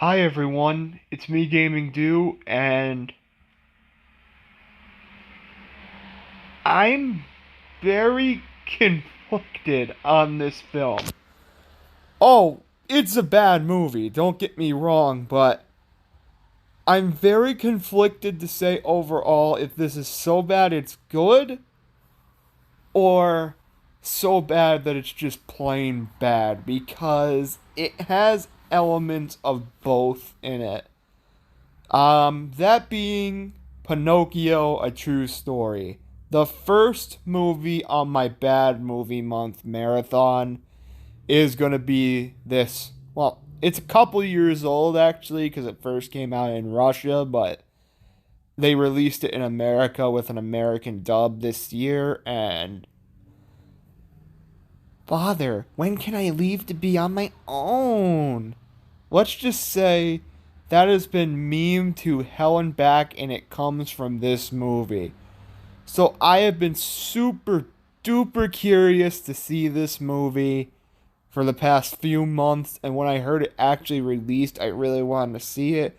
Hi everyone, it's me Gaming Do, and I'm very conflicted on this film. Oh, it's a bad movie, don't get me wrong, but I'm very conflicted to say overall if this is so bad it's good, or so bad that it's just plain bad, because it has elements of both in it. That being Pinocchio, A True Story. The first movie on my bad movie month marathon is going to be this. Well, it's a couple years old actually because it first came out in Russia, but they released it in America with an American dub this year. And Father, when can I leave to be on my own? Let's just say that has been memed to hell and back, and it comes from this movie. So I have been super duper curious to see this movie for the past few months, and when I heard it actually released, I really wanted to see it.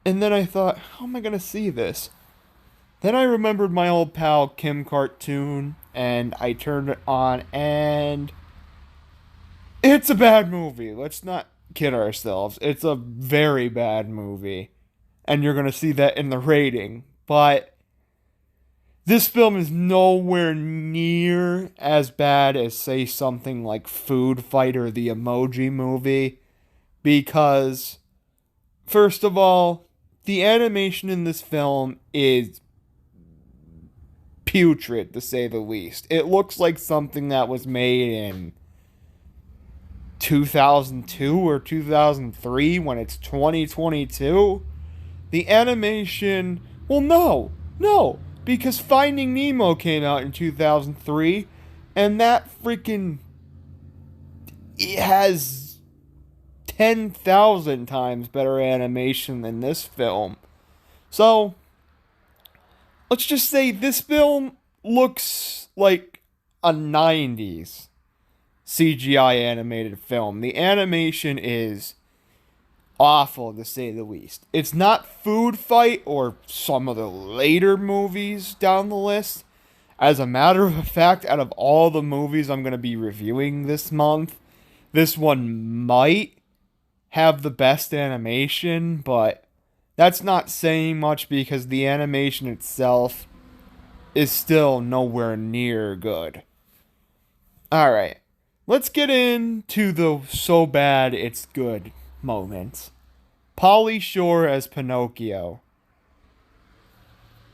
And then I thought, how am I going to see this? Then I remembered my old pal Kim Cartoon, and I turned it on, and it's a bad movie. Let's not kid ourselves. It's a very bad movie. And you're going to see that in the rating. But this film is nowhere near as bad as, say, something like Food Fight or the Emoji Movie. Because, first of all, the animation in this film is putrid, to say the least. It looks like something that was made in 2002 or 2003 when it's 2022. The animation, well, no, because Finding Nemo came out in 2003, and that freaking, it has 10,000 times better animation than this film. So, let's just say this film looks like a 90s CGI animated film. The animation is awful, to say the least. It's not Food Fight or some of the later movies down the list. As a matter of fact, out of all the movies I'm going to be reviewing this month, this one might have the best animation, but that's not saying much because the animation itself is still nowhere near good. Alright, let's get into the so bad it's good moments. Pauly Shore as Pinocchio.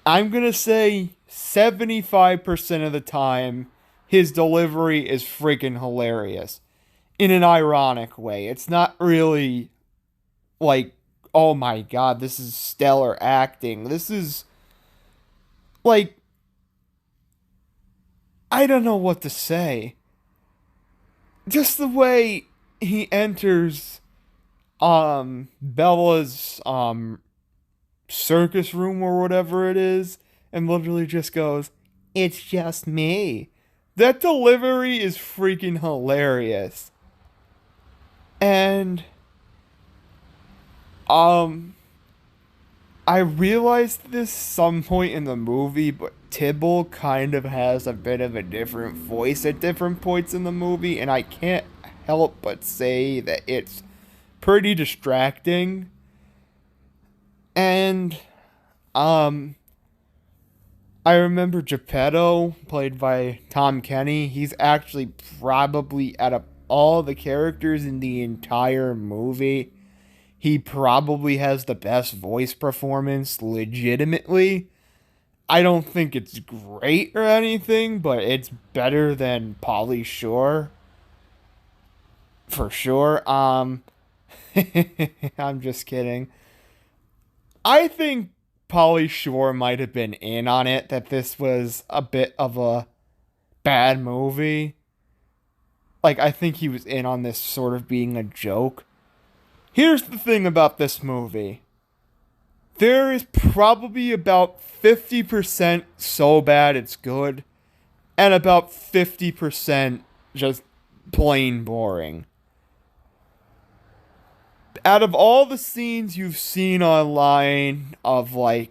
I'm gonna say 75% of the time, his delivery is freaking hilarious. In an ironic way. It's not really like, oh my god, this is stellar acting. This is like, I don't know what to say. Just the way he enters Bella's circus room or whatever it is and literally just goes, "It's just me." That delivery is freaking hilarious. And um I realized this some point in the movie, but Tibble kind of has a bit of a different voice at different points in the movie, and I can't help but say that it's pretty distracting. And um I remember Geppetto, played by Tom Kenny. He's actually probably out of all the characters in the entire movie, he probably has the best voice performance legitimately. I don't think it's great or anything, but it's better than Pauly Shore for sure. I'm just kidding. I think Pauly Shore might have been in on it that this was a bit of a bad movie. Like I think he was in on this sort of being a joke. Here's the thing about this movie. There is probably about 50% so bad it's good, and about 50% just plain boring. Out of all the scenes you've seen online of like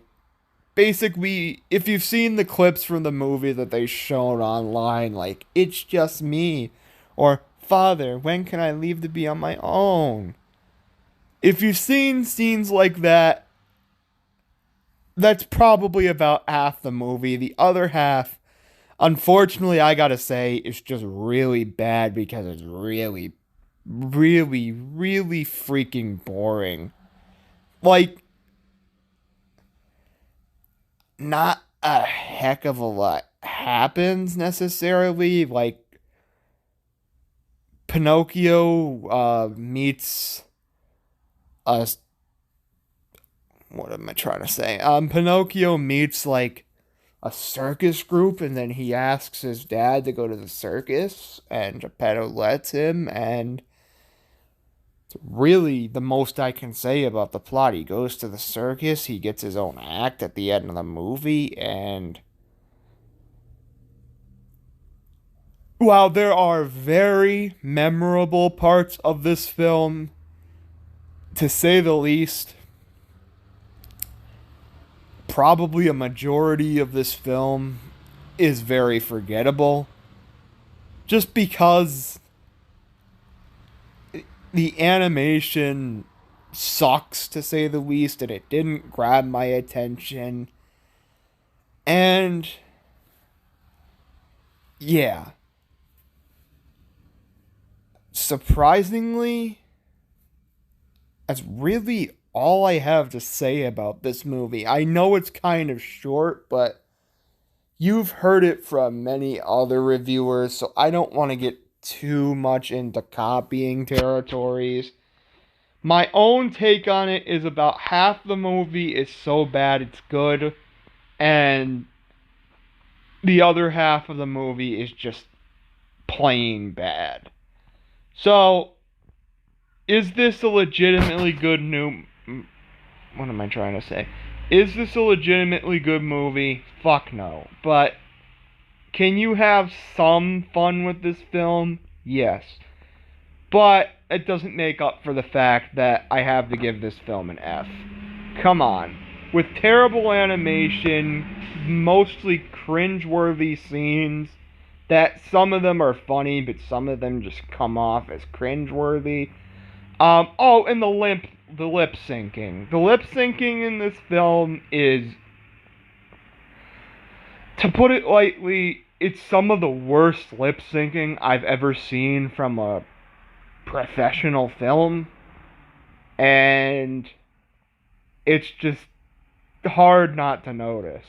basically if you've seen the clips from the movie that they showed online, like it's just me or Father, when can I leave to be on my own? If you've seen scenes like that, that's probably about half the movie. The other half, unfortunately, I gotta say, is just really bad because it's really, really freaking boring. Like, not a heck of a lot happens necessarily. Like, Pinocchio meets a. What am I trying to say? Pinocchio meets, like, a circus group, and then he asks his dad to go to the circus, and Geppetto lets him, and it's really the most I can say about the plot. He goes to the circus, he gets his own act at the end of the movie, and while there are very memorable parts of this film, to say the least, probably a majority of this film is very forgettable. Just because the animation sucks, to say the least, and it didn't grab my attention. And yeah, surprisingly, that's really all I have to say about this movie. I know it's kind of short, but you've heard it from many other reviewers, so I don't want to get too much into copying territories. My own take on it is about half the movie is so bad it's good, and the other half of the movie is just plain bad. So, is this a legitimately good new... What am I trying to say? Is this a legitimately good movie? Fuck no. But can you have some fun with this film? Yes. But it doesn't make up for the fact that I have to give this film an F. Come on. With terrible animation, mostly cringeworthy scenes, that some of them are funny, but some of them just come off as cringeworthy. Oh, and the lip syncing. The lip syncing in this film is, to put it lightly, it's some of the worst lip syncing I've ever seen from a professional film. And it's just hard not to notice.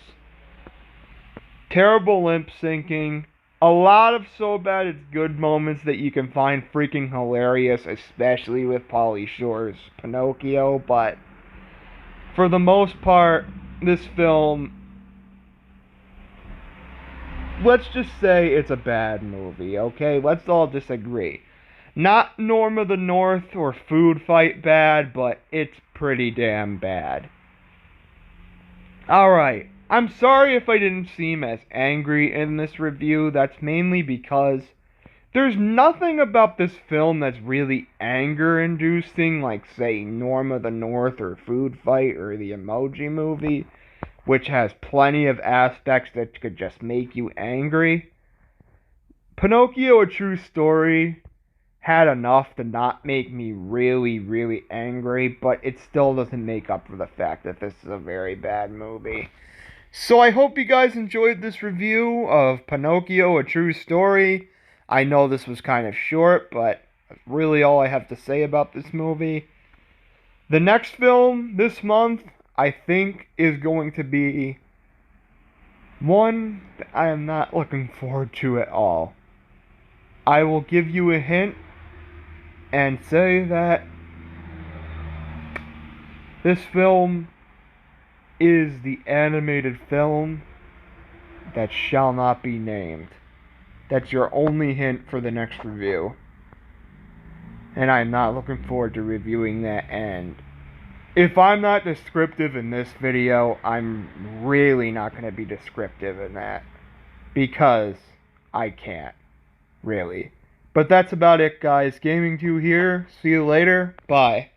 Terrible lip syncing. A lot of so bad it's good moments that you can find freaking hilarious, especially with Pauly Shore's Pinocchio, but for the most part, this film, let's just say it's a bad movie, okay? Let's all disagree. Not Norm of the North or Food Fight bad, but it's pretty damn bad. Alright, I'm sorry if I didn't seem as angry in this review. That's mainly because there's nothing about this film that's really anger-inducing, like, say, Norm of the North or Food Fight or the Emoji Movie, which has plenty of aspects that could just make you angry. Pinocchio, A True Story had enough to not make me really angry, but it still doesn't make up for the fact that this is a very bad movie. So I hope you guys enjoyed this review of Pinocchio, A True Story. I know this was kind of short, but that's really all I have to say about this movie. The next film this month, I think, is going to be one that I am not looking forward to at all. I will give you a hint and say that this film is the animated film that shall not be named. That's your only hint for the next review. And I'm not looking forward to reviewing that, and if I'm not descriptive in this video, I'm really not going to be descriptive in that. Because I can't. Really. But that's about it, guys. Gaming2 here. See you later. Bye.